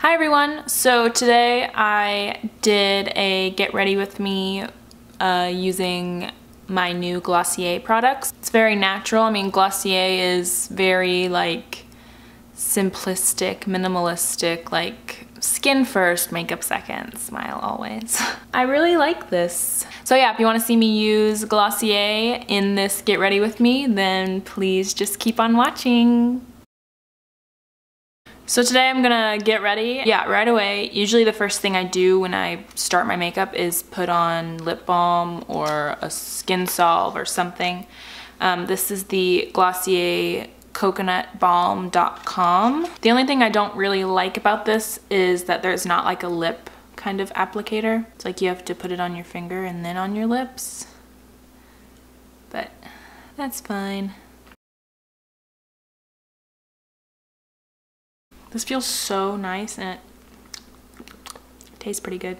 Hi everyone! So today I did a get ready with me using my new Glossier products. It's very natural. I mean, Glossier is very like simplistic, minimalistic, like skin first, makeup second, smile always. I really like this. So yeah, if you want to see me use Glossier in this get ready with me, then please just keep on watching. So today I'm gonna get ready. Yeah, right away. Usually the first thing I do when I start my makeup is put on lip balm or a skin salve or something. This is the Glossier coconutbalm.com. The only thing I don't really like about this is that there's not like a lip kind of applicator. It's like you have to put it on your finger and then on your lips. But that's fine. This feels so nice and it tastes pretty good.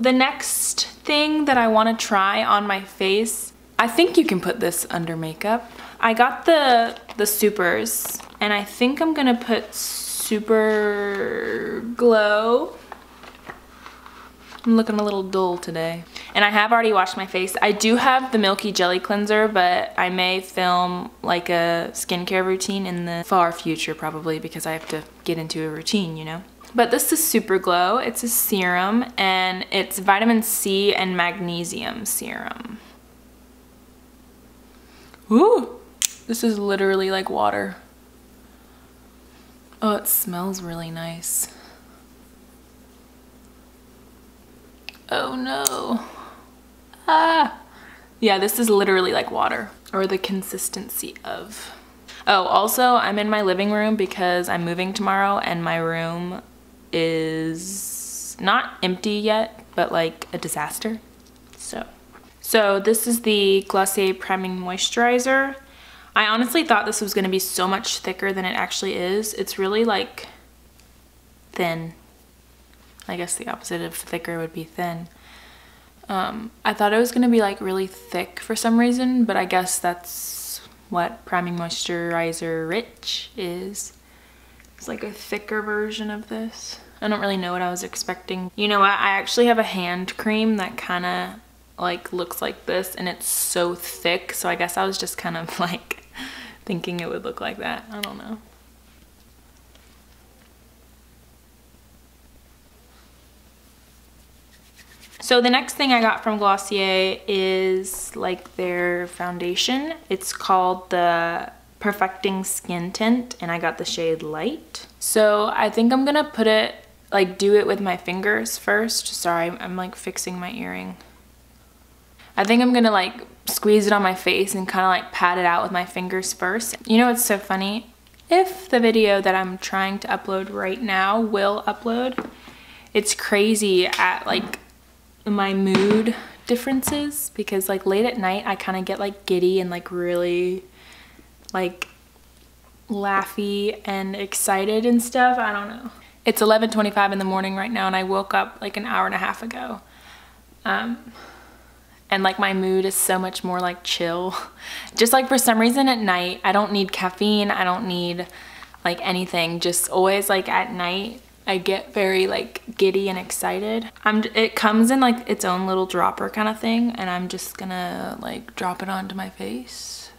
The next thing that I want to try on my face, I think you can put this under makeup. I got the Supers and I think I'm gonna put Super Glow. I'm looking a little dull today. And I have already washed my face. I do have the Milky Jelly Cleanser, but I may film like a skincare routine in the far future probably because I have to get into a routine, you know? But this is Super Glow. It's a serum and it's vitamin C and magnesium serum. Ooh, this is literally like water. Oh, it smells really nice. Oh no. Ah. Yeah, this is literally like water, or the consistency of. Oh, also I'm in my living room because I'm moving tomorrow and my room is not empty yet, but like a disaster. So this is the Glossier Priming Moisturizer. I honestly thought this was gonna be so much thicker than it actually is. It's really like thin. I guess the opposite of thicker would be thin. I thought it was gonna be like really thick for some reason, but I guess that's what Priming Moisturizer Rich is. It's like a thicker version of this. I don't really know what I was expecting. You know what, I actually have a hand cream that kinda like looks like this and it's so thick, so I guess I was just kind of like thinking it would look like that. I don't know. So the next thing I got from Glossier is like their foundation. It's called the Perfecting Skin Tint and I got the shade Light. So I think I'm gonna put it, like do it with my fingers first. Sorry, I'm like fixing my earring. I think I'm gonna like squeeze it on my face and kind of like pat it out with my fingers first. You know what's so funny? If the video that I'm trying to upload right now will upload, it's crazy at like my mood differences because like late at night I kind of get like giddy and like really like laughy and excited and stuff. I don't know. It's 11:25 in the morning right now and I woke up like an hour and a half ago. And like my mood is so much more like chill. Just like for some reason at night, I don't need caffeine, I don't need like anything. Just always like at night, I get very like giddy and excited. It comes in like its own little dropper kind of thing and I'm just gonna like drop it onto my face.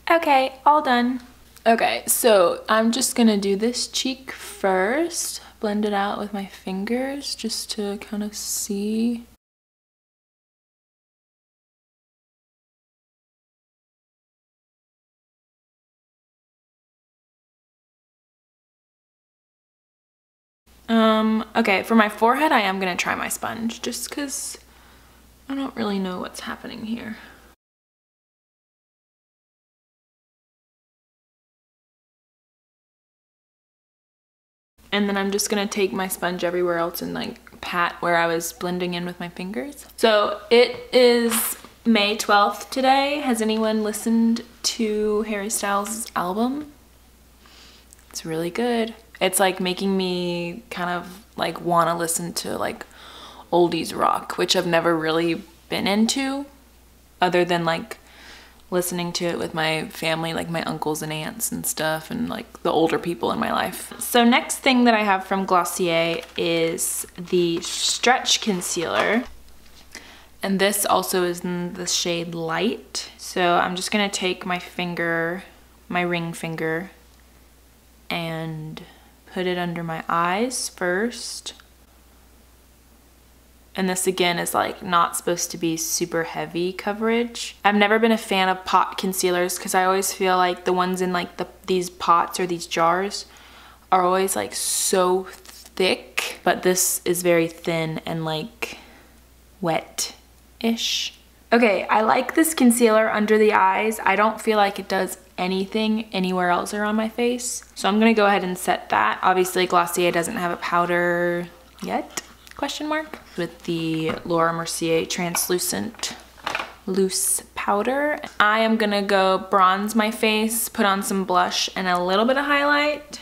Okay, all done. Okay, so I'm just gonna do this cheek first. Blend it out with my fingers just to kind of see. Okay, for my forehead, I am gonna try my sponge just because I don't really know what's happening here. And then I'm just gonna take my sponge everywhere else and like pat where I was blending in with my fingers. So it is May 12th today. Has anyone listened to Harry Styles' album? It's really good. It's like making me kind of like want to listen to like oldies rock, which I've never really been into other than like listening to it with my family, like my uncles and aunts and stuff, and like the older people in my life. So next thing that I have from Glossier is the Stretch Concealer. And this also is in the shade Light. So I'm just gonna take my finger, my ring finger, and put it under my eyes first. And this again is like not supposed to be super heavy coverage. I've never been a fan of pot concealers because I always feel like the ones in like these pots or these jars are always like so thick, but this is very thin and like wet-ish. Okay, I like this concealer under the eyes. I don't feel like it does anything anywhere else around my face. So I'm gonna go ahead and set that. Obviously Glossier doesn't have a powder yet, question mark, with the Laura Mercier translucent loose powder. I am gonna go bronze my face, put on some blush and a little bit of highlight,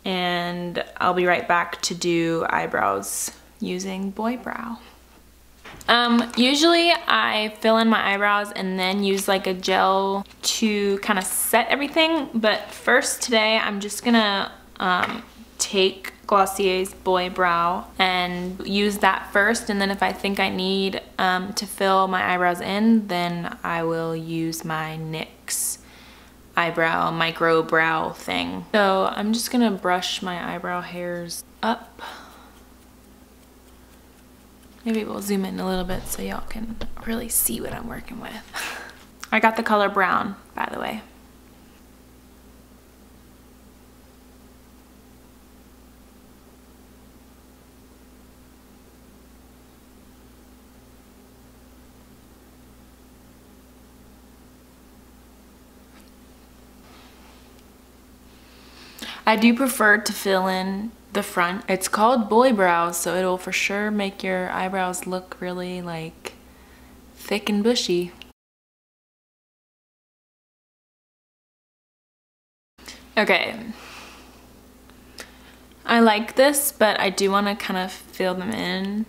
and I'll be right back to do eyebrows using Boy Brow. Usually I fill in my eyebrows and then use like a gel to kind of set everything, but first today I'm just gonna take Glossier's Boy Brow and use that first, and then if I think I need to fill my eyebrows in, then I will use my NYX eyebrow micro brow thing. So I'm just gonna brush my eyebrow hairs up. Maybe we'll zoom in a little bit so y'all can really see what I'm working with. I got the color brown, by the way. I do prefer to fill in the front. It's called Boy Brows, so it'll for sure make your eyebrows look really like thick and bushy. Okay. I like this, but I do want to kind of fill them in.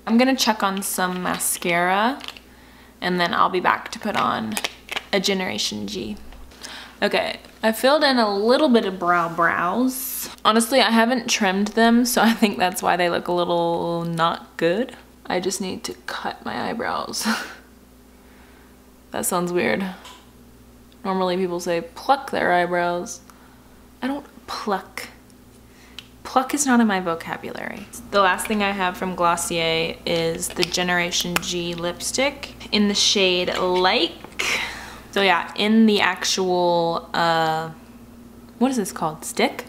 I'm gonna check on some mascara and then I'll be back to put on a Generation G. Okay, I filled in a little bit of brows. Honestly, I haven't trimmed them, so I think that's why they look a little not good. I just need to cut my eyebrows. That sounds weird. Normally people say pluck their eyebrows. I don't pluck. Pluck is not in my vocabulary. The last thing I have from Glossier is the Generation G lipstick in the shade Like. So yeah, in the actual, what is this called? Stick?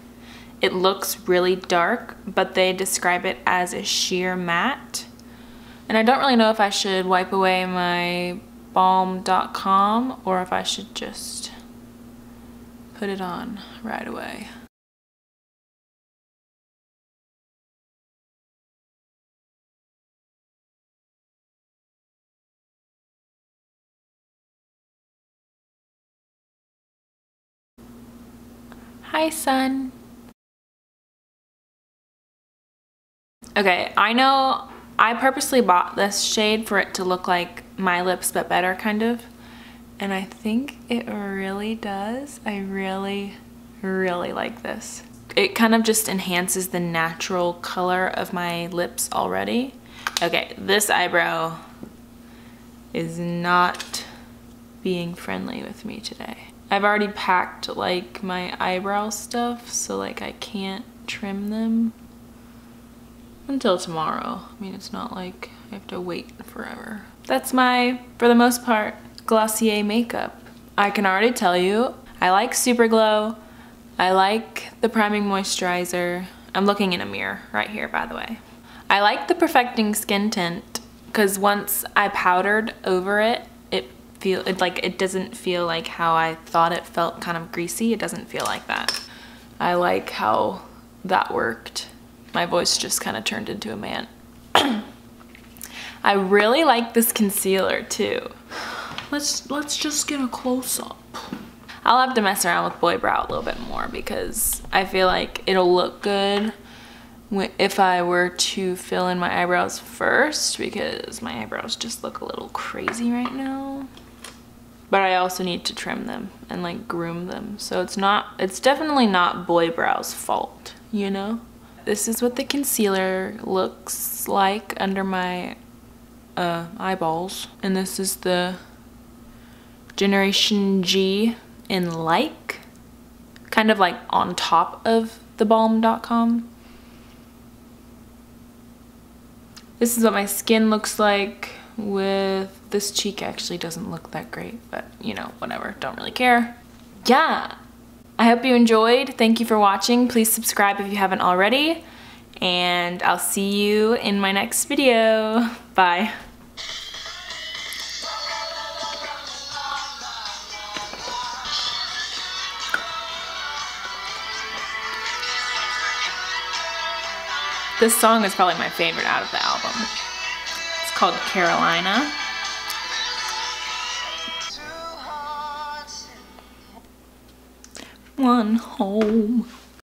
It looks really dark, but they describe it as a sheer matte. And I don't really know if I should wipe away my balm.com or if I should just put it on right away. Hi, sun. Okay, I know I purposely bought this shade for it to look like my lips but better, kind of. And I think it really does. I really, really like this. It kind of just enhances the natural color of my lips already. Okay, this eyebrow is not being friendly with me today. I've already packed like my eyebrow stuff, so like I can't trim them until tomorrow. I mean, it's not like I have to wait forever. That's my, for the most part, Glossier makeup. I can already tell you, I like Super Glow. I like the priming moisturizer. I'm looking in a mirror right here, by the way. I like the Perfecting Skin Tint because once I powdered over it, it doesn't feel like how I thought it felt, kind of greasy. It doesn't feel like that. I like how that worked. My voice just kind of turned into a man. I really like this concealer too. Let's just get a close-up. I'll have to mess around with Boy Brow a little bit more because I feel like it'll look good if I were to fill in my eyebrows first, because my eyebrows just look a little crazy right now. But I also need to trim them and like groom them. So it's definitely not boy brows' fault, you know? This is what the concealer looks like under my eyeballs. And this is the Generation G in Like, kind of like on top of the balm.com. This is what my skin looks like with this cheek. Actually doesn't look that great, but you know, whatever, don't really care. Yeah, I hope you enjoyed. Thank you for watching. Please subscribe if you haven't already, and I'll see you in my next video. Bye. This song is probably my favorite out of the album. It's called Carolina. One home.